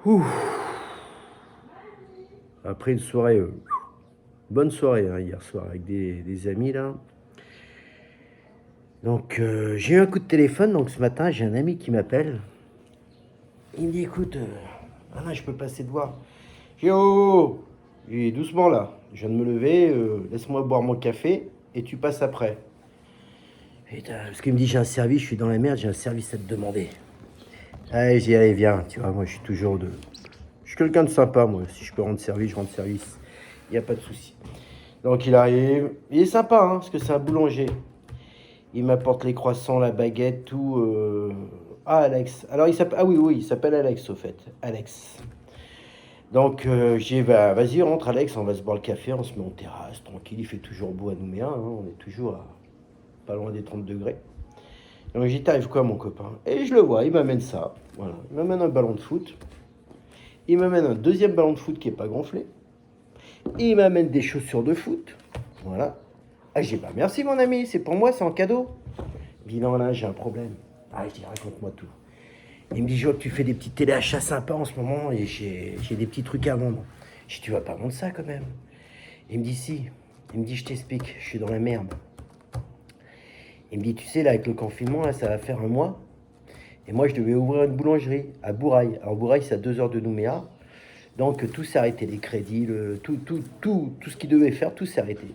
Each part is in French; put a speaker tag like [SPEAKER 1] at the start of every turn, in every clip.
[SPEAKER 1] Ouh. Après une soirée, bonne soirée hein, hier soir avec des amis là. Donc j'ai eu un coup de téléphone, donc ce matin j'ai un ami qui m'appelle. Il me dit écoute, Alain, je peux passer te voir. J'ai dit, oh, oh, oh. Et doucement là, je viens de me lever, laisse-moi boire mon café et tu passes après. Putain, parce qu'il me dit j'ai un service, je suis dans la merde, j'ai un service à te demander. Allez, j'ai dit allez viens, tu vois, moi je suis toujours de. Je suis quelqu'un de sympa moi, si je peux rendre service, je rends service. Il n'y a pas de souci. Donc il arrive, il est sympa hein, parce que c'est un boulanger. Il m'apporte les croissants, la baguette, tout. Ah, Alex. Alors, il s'appelle. Ah oui, oui, il s'appelle Alex, au fait. Alex. Donc, j'ai dit, bah, vas-y, rentre, Alex, on va se boire le café, on se met en terrasse, tranquille. Il fait toujours beau à Nouméa, hein, on est toujours à pas loin des 30 degrés. Donc, j'ai dit, t'arrives quoi, mon copain? Et je le vois, il m'amène ça. Voilà. Il m'amène un ballon de foot. Il m'amène un deuxième ballon de foot qui n'est pas gonflé. Et il m'amène des chaussures de foot. Voilà. Ah, j'ai dit, bah, merci, mon ami, c'est pour moi, c'est en cadeau. Bilan, là, j'ai un problème. Ah, je dis, raconte-moi tout. Il me dit, je vois que tu fais des petits téléachats sympas en ce moment et j'ai des petits trucs à vendre. Je dis, tu vas pas vendre ça quand même. Il me dit, si. Il me dit, je t'explique, je suis dans la merde. Il me dit, tu sais, là, avec le confinement, là, ça va faire un mois. Et moi, je devais ouvrir une boulangerie à Bourail. Alors, Bourail, c'est à 2 heures de Nouméa. Donc, tout s'est arrêté. Les crédits, tout ce qu'il devait faire, tout s'est arrêté.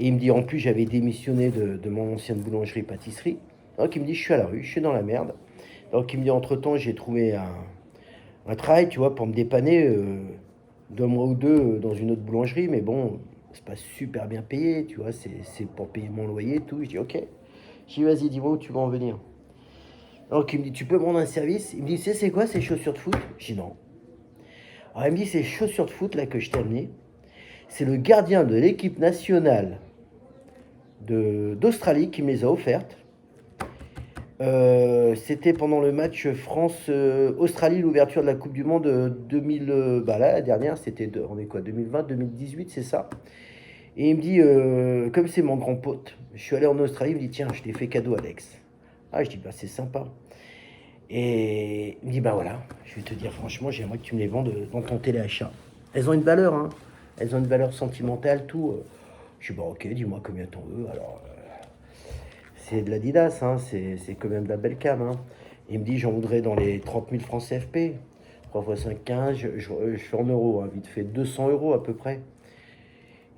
[SPEAKER 1] Et il me dit, en plus, j'avais démissionné de mon ancienne boulangerie-pâtisserie. Donc, il me dit, je suis à la rue, je suis dans la merde. Donc, il me dit, entre-temps, j'ai trouvé un travail, tu vois, pour me dépanner d'un mois ou deux dans une autre boulangerie. Mais bon, c'est pas super bien payé, tu vois, c'est pour payer mon loyer et tout. Je dis, ok. Je dis, vas-y, dis-moi où tu vas en venir. Donc, il me dit, tu peux me rendre un service? Il me dit, c'est quoi ces chaussures de foot? Je dis, non. Alors, il me dit, ces chaussures de foot là que je t'ai amenées, c'est le gardien de l'équipe nationale d'Australie qui me les a offertes. C'était pendant le match France-Australie, l'ouverture de la Coupe du Monde 2000. Bah là, la dernière, c'était, on est quoi, 2020, 2018, c'est ça. Et il me dit, comme c'est mon grand pote, je suis allé en Australie, il me dit, tiens, je t'ai fait cadeau, Alex. Ah, je dis, bah c'est sympa. Et il me dit, bah voilà, je vais te dire franchement, j'aimerais que tu me les vendes dans ton téléachat. Elles ont une valeur, hein. Elles ont une valeur sentimentale, tout. Je dis, bah ok, dis-moi combien t'en veux. Alors, c'est de l'Adidas, hein, c'est quand même de la belle cam. Hein. Il me dit, j'en voudrais dans les 30 000 francs CFP. 3 x 5, 15, je fais en euros, hein, vite fait 200 euros à peu près.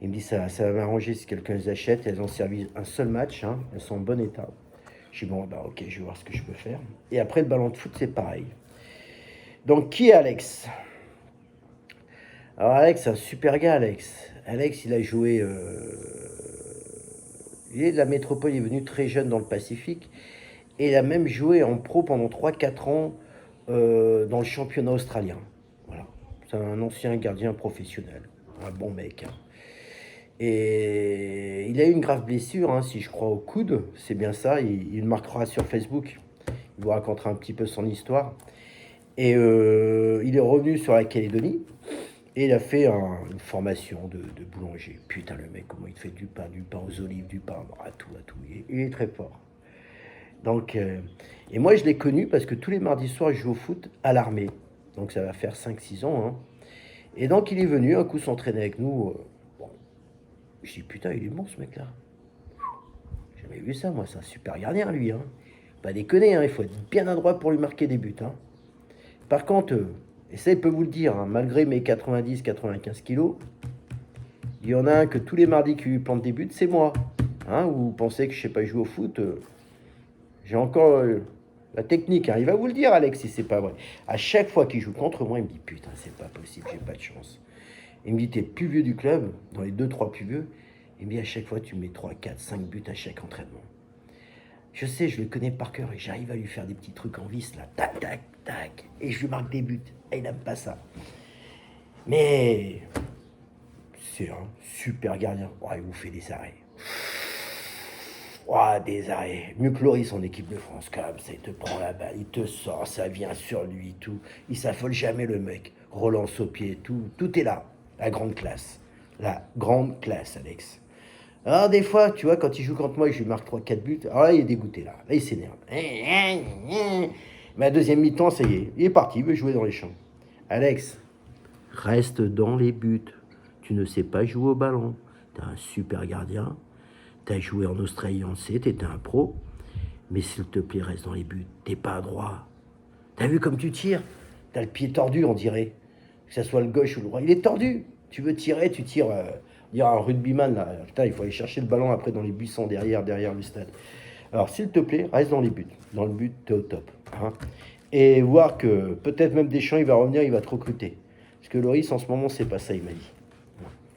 [SPEAKER 1] Il me dit, ça va m'arranger si quelqu'un les achète. Elles ont servi un seul match, hein, elles sont en bon état. Je dis, bon, bah ok, je vais voir ce que je peux faire. Et après, le ballon de foot, c'est pareil. Donc, qui est Alex? Alors, Alex, c'est un super gars, Alex. Alex, il a joué. Il est de la métropole, il est venu très jeune dans le Pacifique. Et il a même joué en pro pendant 3 4 ans dans le championnat australien. Voilà. C'est un ancien gardien professionnel. Un bon mec. Hein. Et il a eu une grave blessure, hein, si je crois, au coude. C'est bien ça. Il marquera sur Facebook. Il vous racontera un petit peu son histoire. Et il est revenu sur la Calédonie. Et il a fait une formation de boulanger. Putain, le mec, comment il fait du pain aux olives, du pain à tout, à tout. Il est très fort. Donc, et moi, je l'ai connu parce que tous les mardis soirs, je joue au foot à l'armée. Donc, ça va faire 5 6 ans. Hein. Et donc, il est venu un coup s'entraîner avec nous. Bon, je dis, putain, il est bon ce mec-là. J'ai jamais vu ça, moi. C'est un super gardien, lui. Hein. Pas déconner, hein, il faut être bien adroit pour lui marquer des buts. Hein. Par contre, et ça, il peut vous le dire, hein, malgré mes 90-95 kilos, il y en a un que tous les mardis qui lui plante des buts, c'est moi. Hein, vous pensez que je sais pas jouer au foot j'ai encore la technique. Hein. Il va vous le dire, Alex, si c'est pas vrai. À chaque fois qu'il joue contre moi, il me dit putain, c'est pas possible, j'ai pas de chance. Il me dit t'es le plus vieux du club, dans les 2 3 plus vieux. Il me dit à chaque fois tu mets 3 4 5 buts à chaque entraînement. Je sais, je le connais par cœur et j'arrive à lui faire des petits trucs en vis là, tac tac tac, et je lui marque des buts. Et il n'aime pas ça. Mais c'est un super gardien. Oh, il vous fait des arrêts. Oh, des arrêts. Mieux que Loris en équipe de France, comme ça, il te prend la balle, il te sort, ça vient sur lui, tout. Il s'affole jamais, le mec. Relance au pied, tout. Tout est là. La grande classe. La grande classe, Alex. Alors, des fois, tu vois, quand il joue contre moi, je lui marque 3 4 buts. Alors là, il est dégoûté, là. Là, il s'énerve. Mais à deuxième mi-temps, ça y est. Il est parti, il veut jouer dans les champs. Alex, reste dans les buts. Tu ne sais pas jouer au ballon. T'es un super gardien. T'as joué en Australie, on sait, t'étais un pro. Mais s'il te plaît, reste dans les buts. T'es pas droit. T'as vu comme tu tires? T'as le pied tordu, on dirait. Que ce soit le gauche ou le droit. Il est tordu. Tu veux tirer, tu tires. On dirait un rugbyman, là. Putain, il faut aller chercher le ballon après dans les buissons derrière le stade. Alors, s'il te plaît, reste dans les buts. Dans le but, t'es au top. Hein. Et voir que peut-être même Deschamps, il va revenir, il va te recruter. Parce que Loris, en ce moment, c'est pas ça, il m'a dit.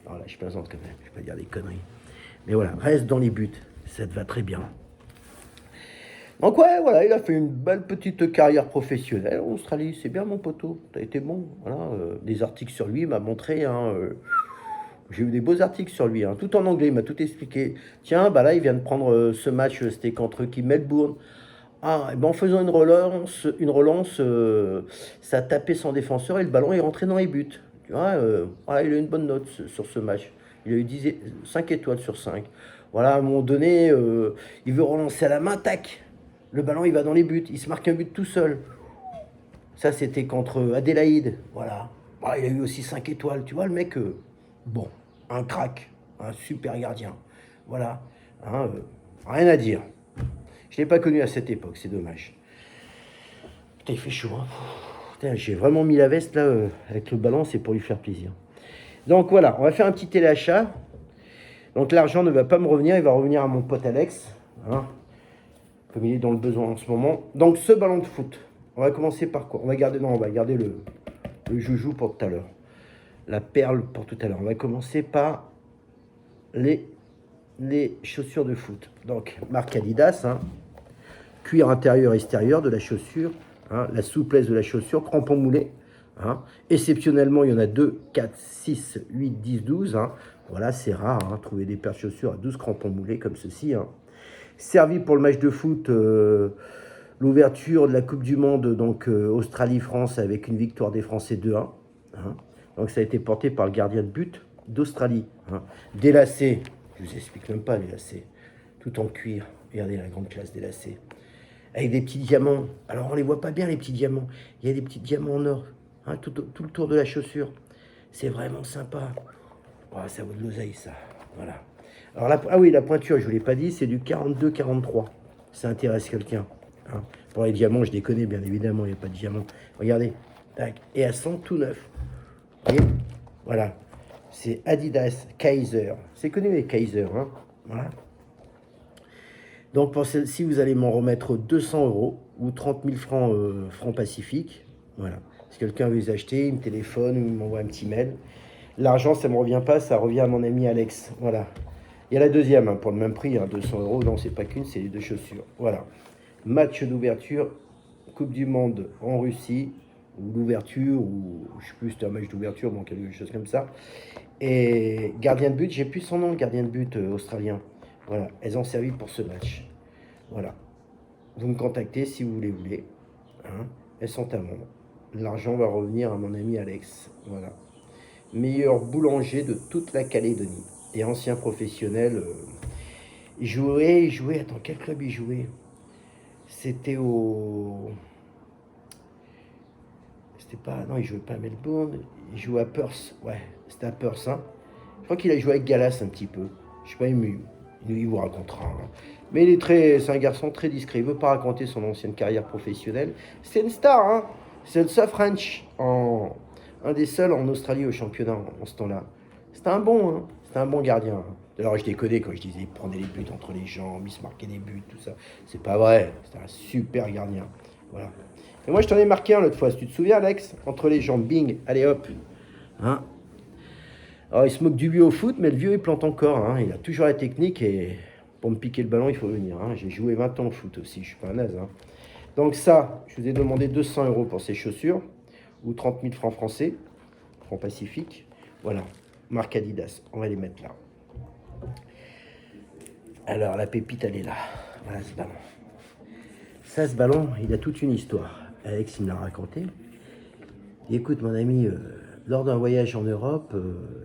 [SPEAKER 1] Alors là, je plaisante quand même. Je vais pas dire des conneries. Mais voilà, reste dans les buts. Ça te va très bien. Donc ouais, voilà, il a fait une belle petite carrière professionnelle en Australie. C'est bien mon poteau, t'as été bon. Voilà, des articles sur lui, il m'a montré. Hein, j'ai eu des beaux articles sur lui, hein, tout en anglais, il m'a tout expliqué. Tiens, bah là, il vient de prendre ce match, c'était contre qui? Melbourne. Ah, et ben en faisant une relance, ça a tapé son défenseur et le ballon est rentré dans les buts. Tu vois, voilà, il a eu une bonne note sur ce match. Il a eu 5 étoiles sur 5. Voilà, à un moment donné, il veut relancer à la main, tac. Le ballon, il va dans les buts. Il se marque un but tout seul. Ça, c'était contre Adélaïde. Voilà. Ah, il a eu aussi 5 étoiles. Tu vois, le mec, bon, un crack, un super gardien. Voilà. Hein, rien à dire. Je ne l'ai pas connu à cette époque, c'est dommage. Putain, il fait chaud. Hein. Putain, j'ai vraiment mis la veste là, avec le ballon, c'est pour lui faire plaisir. Donc voilà, on va faire un petit téléachat. Donc l'argent ne va pas me revenir, il va revenir à mon pote Alex. Hein, comme il est dans le besoin en ce moment. Donc ce ballon de foot, on va commencer par quoi? On va garder le joujou pour tout à l'heure. La perle pour tout à l'heure. On va commencer par les chaussures de foot. Donc marque Adidas, hein, cuir intérieur et extérieur de la chaussure, hein, la souplesse de la chaussure, crampons moulés. Hein. Exceptionnellement, il y en a 2, 4, 6, 8, 10, 12. Hein. Voilà, c'est rare, hein, trouver des paires de chaussures à 12 crampons moulés comme ceci. Hein. Servi pour le match de foot, l'ouverture de la Coupe du Monde, donc Australie-France, avec une victoire des Français 2-1. Hein. Donc ça a été porté par le gardien de but d'Australie. Hein. Des lacets, je ne vous explique même pas les lacets, tout en cuir. Regardez la grande classe des lacets. Avec des petits diamants. Alors on ne les voit pas bien les petits diamants. Il y a des petits diamants en or, hein, tout le tour de la chaussure. C'est vraiment sympa. Oh, ça vaut de l'oseille ça. Voilà. Alors ah oui, la pointure, je ne vous l'ai pas dit, c'est du 42-43. Ça intéresse quelqu'un. Hein. Pour les diamants, je les connais bien évidemment, il n'y a pas de diamants. Regardez. Tac. Et elles sont tout neufs. Vous voyez? Voilà. C'est Adidas Kaiser. C'est connu les Kaiser. Hein. Voilà. Donc pour celle-ci, vous allez m'en remettre 200 € ou 30 000 francs, francs pacifiques. Voilà. Si quelqu'un veut les acheter, il me téléphone ou il m'envoie un petit mail. L'argent, ça ne me revient pas, ça revient à mon ami Alex. Voilà. Il y a la deuxième, hein, pour le même prix, hein, 200 €. Non, c'est pas qu'une, c'est les deux chaussures. Voilà. Match d'ouverture, Coupe du Monde en Russie, ou l'ouverture, ou je ne sais plus, c'était un match d'ouverture, donc quelque chose comme ça. Et gardien de but, j'ai plus son nom, le gardien de but australien. Voilà, elles ont servi pour ce match. Voilà. Vous me contactez si vous les voulez. Hein. Elles sont à vendre. L'argent va revenir à mon ami Alex. Voilà. Meilleur boulanger de toute la Calédonie. Et ancien professionnel. Il jouait, attends, quel club il jouait? C'était au... C'était pas... Non, il jouait pas à Melbourne. Il jouait à Perth. Ouais, c'était à Perth, hein. Je crois qu'il a joué avec Gallas un petit peu. Je sais pas, il vous racontera. Hein. Mais c'est un garçon très discret. Il veut pas raconter son ancienne carrière professionnelle. C'est une star, hein. C'est le seul French, un des seuls en Australie au championnat en ce temps-là. C'était un bon, hein. C'était un bon gardien. Hein. Alors je déconnais quand je disais il prenait les buts entre les jambes, il se marquait des buts, tout ça. C'est pas vrai. C'était un super gardien. Voilà. Et moi je t'en ai marqué un l'autre fois. Si tu te souviens, Alex, entre les jambes, bing, allez hop. Hein. Alors, il se moque du vieux au foot, mais le vieux, il plante encore. Hein. Il a toujours la technique et pour me piquer le ballon, il faut venir. Hein. J'ai joué 20 ans au foot aussi, je suis pas un naze. Hein. Donc ça, je vous ai demandé 200 € pour ces chaussures ou 30 000 francs français, francs pacifiques. Voilà, marque Adidas, on va les mettre là. Alors, la pépite, elle est là. Voilà ce ballon. Ça, ce ballon, il a toute une histoire. Alex, il me l'a raconté. Et écoute, mon ami... lors d'un voyage en Europe,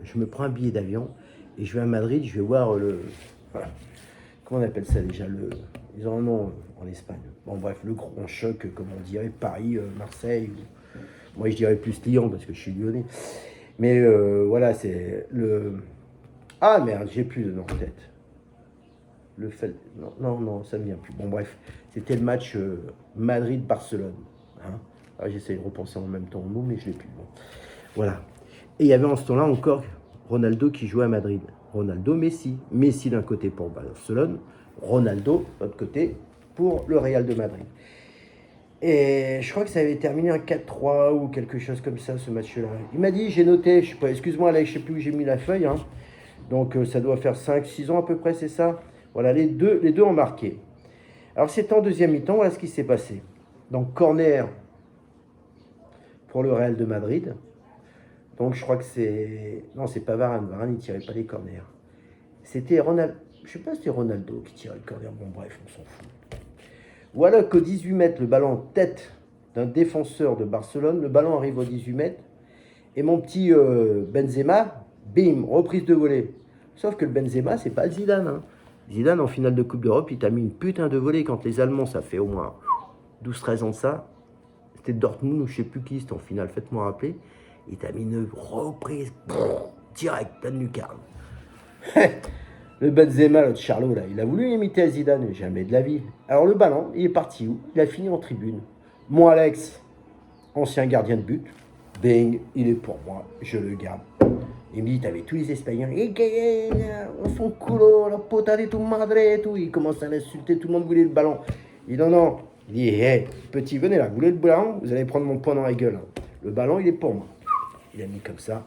[SPEAKER 1] je me prends un billet d'avion et je vais à Madrid, je vais voir comment on appelle ça déjà? Ils ont un nom en Espagne. Bon bref, le grand choc, comme on dirait, Paris, Marseille. Moi, je dirais plus Lyon parce que je suis lyonnais. Mais voilà, c'est le... Ah merde, j'ai plus de nom en tête. Le fait... Non, non, non, ça ne vient plus. Bon, bref, c'était le match Madrid-Barcelone. Hein. Ah, j'essaie de repenser en même temps au mot, mais je ne l'ai plus. Bon. Voilà. Et il y avait en ce temps-là encore Ronaldo qui jouait à Madrid. Ronaldo, Messi. Messi d'un côté pour Barcelone, Ronaldo de l'autre côté pour le Real de Madrid. Et je crois que ça avait terminé en 4-3 ou quelque chose comme ça, ce match-là. Il m'a dit, j'ai noté, je sais pas, excuse-moi Alex, je sais plus où j'ai mis la feuille, hein. Donc ça doit faire 5-6 ans à peu près, c'est ça. Voilà, les deux ont marqué. Alors c'était en deuxième mi-temps, voilà ce qui s'est passé. Donc corner pour le Real de Madrid. Donc je crois que c'est... Non, c'est pas Varane, Varane il tirait pas les corners. C'était Ronaldo, je sais pas si c'était Ronaldo qui tirait le corner, bon bref, on s'en fout. Voilà qu'au 18 mètres, le ballon en tête d'un défenseur de Barcelone, le ballon arrive au 18 mètres, et mon petit Benzema, bim, reprise de volée. Sauf que le Benzema, c'est pas le Zidane. Hein. Zidane, en finale de Coupe d'Europe, il t'a mis une putain de volée quand les Allemands, ça fait au moins 12-13 ans de ça. C'était Dortmund ou je sais plus qui, c'était en finale, faites-moi rappeler. Il t'a mis une reprise, direct, plein de lucarne. Le Benzema, l'autre Charlot, là, il a voulu imiter à Zidane, jamais de la vie. Alors le ballon, il est parti où? Il a fini en tribune. Moi, Alex, ancien gardien de but, bing, il est pour moi, je le garde. Il me dit, t'avais tous les Espagnols, on son culo, la puta de tu madre et tout. Il commence à l'insulter, tout le monde voulait le ballon. Il dit, non, non. Il dit, hé, petit, venez là, vous voulez le ballon? Vous allez prendre mon poing dans la gueule. Le ballon, il est pour moi. Il a mis comme ça.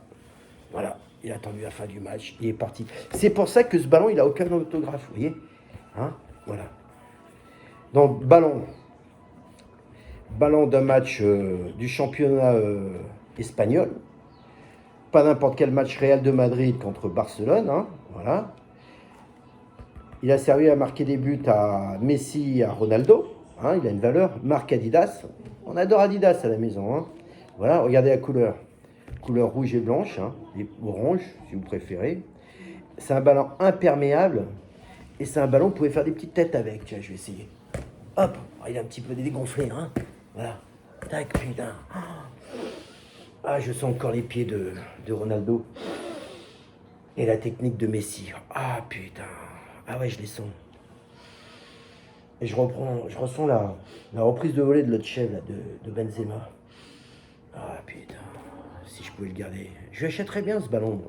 [SPEAKER 1] Voilà. Il a attendu la fin du match, il est parti. C'est pour ça que ce ballon, il n'a aucun autographe, vous voyez, hein, voilà. Donc, ballon d'un match du championnat espagnol. Pas n'importe quel match Real de Madrid contre Barcelone, hein, voilà. Il a servi à marquer des buts à Messi et à Ronaldo, hein, il a une valeur, marque Adidas. On adore Adidas à la maison, hein. Voilà, regardez la couleur. Couleur rouge et blanche, hein, et orange si vous préférez. C'est un ballon imperméable et c'est un ballon, vous pouvez faire des petites têtes avec. Tiens, je vais essayer. Hop, il est un petit peu dégonflé, hein. Voilà. Tac, putain. Ah, je sens encore les pieds de Ronaldo et la technique de Messi. Ah, putain. Ah ouais, je les sens. Et je ressens la reprise de volée de l'autre chef, là, de Benzema. Ah, putain. Si je pouvais le garder. Je l'achèterais bien ce ballon.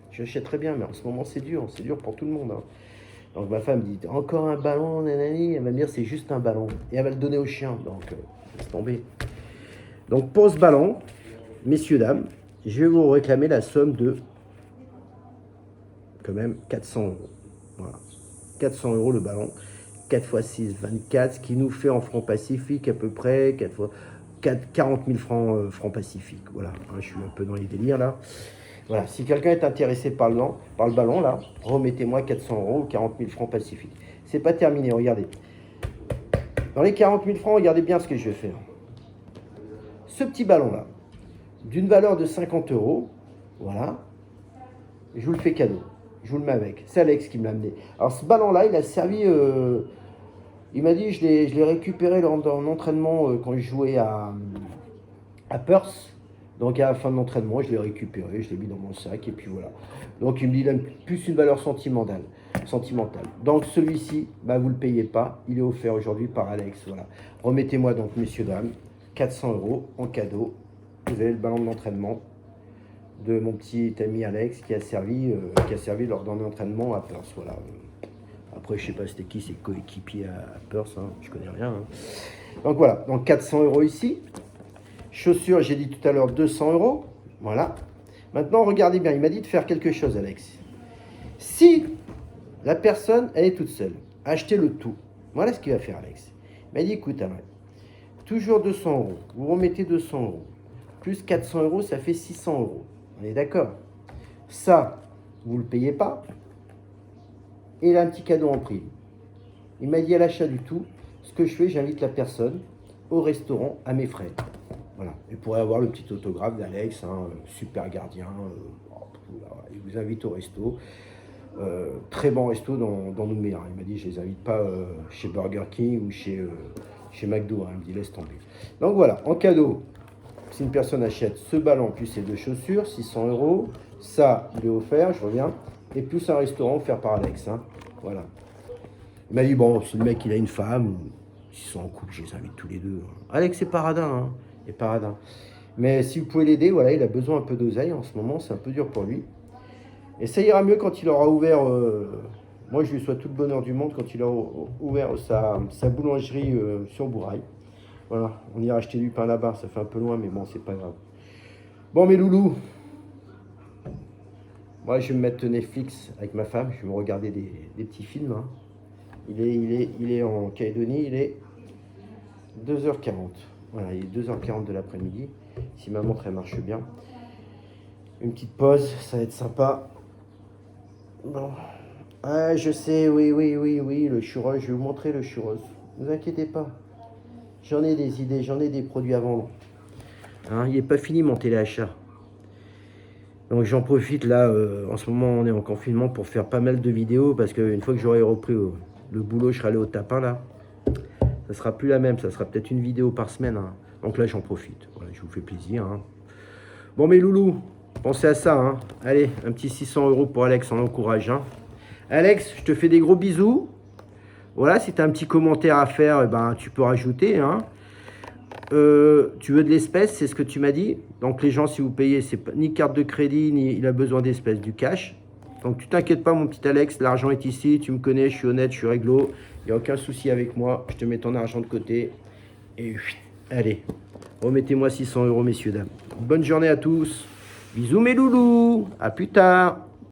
[SPEAKER 1] Je l'achèterais bien, mais en ce moment c'est dur pour tout le monde. Hein. Donc ma femme dit, encore un ballon, nanani. Elle va me dire, c'est juste un ballon. Et elle va le donner au chien, donc laisse tomber. Donc pour ce ballon, messieurs, dames, je vais vous réclamer la somme de, quand même, 400 euros. Voilà. 400 euros le ballon. 4 x 6, 24, ce qui nous fait en francs pacifiques à peu près 40 000 francs pacifiques. Voilà, hein, je suis un peu dans les délires là. Voilà, si quelqu'un est intéressé par le ballon là, remettez-moi 400 euros ou 40 000 francs pacifiques. C'est pas terminé, regardez. Dans les 40 000 francs, regardez bien ce que je vais faire. Ce petit ballon là, d'une valeur de 50 euros, voilà, je vous le fais cadeau. Je vous le mets avec. C'est Alex qui me l'a amené. Alors ce ballon là, il a servi... il m'a dit, je l'ai récupéré dans l'entraînement quand je jouais à Perth. Donc à la fin de l'entraînement, je l'ai récupéré, je l'ai mis dans mon sac et puis voilà. Donc il me dit, il a plus une valeur sentimentale. Donc celui-ci, bah, vous ne le payez pas. Il est offert aujourd'hui par Alex. Voilà. Remettez-moi donc, messieurs, dames, 400 euros en cadeau. Vous avez le ballon de l'entraînement de mon petit ami Alex qui a servi lors d'un entraînement à Perth. Voilà. Après, je sais pas c'était qui, c'est coéquipier à Perth, hein, je connais rien. Hein. Donc voilà, donc 400 euros ici. Chaussures, j'ai dit tout à l'heure 200 euros. Voilà. Maintenant, regardez bien, il m'a dit de faire quelque chose, Alex. Si la personne, elle est toute seule, achetez le tout. Voilà ce qu'il va faire, Alex. Il m'a dit, écoute, Alain, toujours 200 euros. Vous remettez 200 euros. Plus 400 euros, ça fait 600 euros. On est d'accord? Ça, vous ne le payez pas. Et il a un petit cadeau en prime. Il m'a dit à l'achat du tout, ce que je fais, j'invite la personne au restaurant à mes frais. Voilà. Et pourrait avoir le petit autographe d'Alex, hein, super gardien. Il vous invite au resto. Très bon resto dans Nouméa. Il m'a dit, je ne les invite pas chez Burger King ou chez McDo. Hein. Il me dit, laisse tomber. Donc voilà, en cadeau, si une personne achète ce ballon plus ces deux chaussures, 600 €, ça, il est offert, je reviens, et plus un restaurant offert par Alex. Hein. Voilà. Il m'a dit, bon, si le mec il a une femme, ou s'ils sont en couple, je les invite tous les deux. Alex c'est paradin, hein. Il est paradin. Mais si vous pouvez l'aider, voilà, il a besoin un peu d'oseille en ce moment, c'est un peu dur pour lui. Et ça ira mieux quand il aura ouvert, moi je lui souhaite tout le bonheur du monde, quand il aura ouvert sa boulangerie sur Bourail. Voilà, on ira acheter du pain là-bas, ça fait un peu loin, mais bon, c'est pas grave. Bon, mes loulous, moi je vais me mettre Netflix avec ma femme, je vais me regarder des petits films. Hein. Il est en Calédonie, il est 2h40. Voilà, il est 2h40 de l'après-midi. Si ma montre elle marche bien. Une petite pause, ça va être sympa. Bon. Ah, je sais, oui, le churros, je vais vous montrer le churros. Ne vous inquiétez pas. J'en ai des idées, j'en ai des produits à vendre. Hein, il n'est pas fini mon téléachat. Donc j'en profite là, en ce moment on est en confinement pour faire pas mal de vidéos parce qu'une fois que j'aurai repris le boulot, je serai allé au tapin là. Ça sera plus la même, ça sera peut-être une vidéo par semaine. Hein. Donc là j'en profite, voilà, je vous fais plaisir. Hein. Bon mes loulous, pensez à ça. Hein. Allez, un petit 600 € pour Alex, on l'encourage. Hein. Alex, je te fais des gros bisous. Voilà, si tu as un petit commentaire à faire, eh ben, tu peux rajouter. Hein. Tu veux de l'espèce, c'est ce que tu m'as dit. Donc les gens, si vous payez, c'est ni carte de crédit, ni il a besoin d'espèces, du cash. Donc tu t'inquiètes pas mon petit Alex, l'argent est ici, tu me connais, je suis honnête, je suis réglo. Il n'y a aucun souci avec moi, je te mets ton argent de côté. Et allez, remettez-moi 600 € messieurs, dames. Bonne journée à tous. Bisous mes loulous, à plus tard.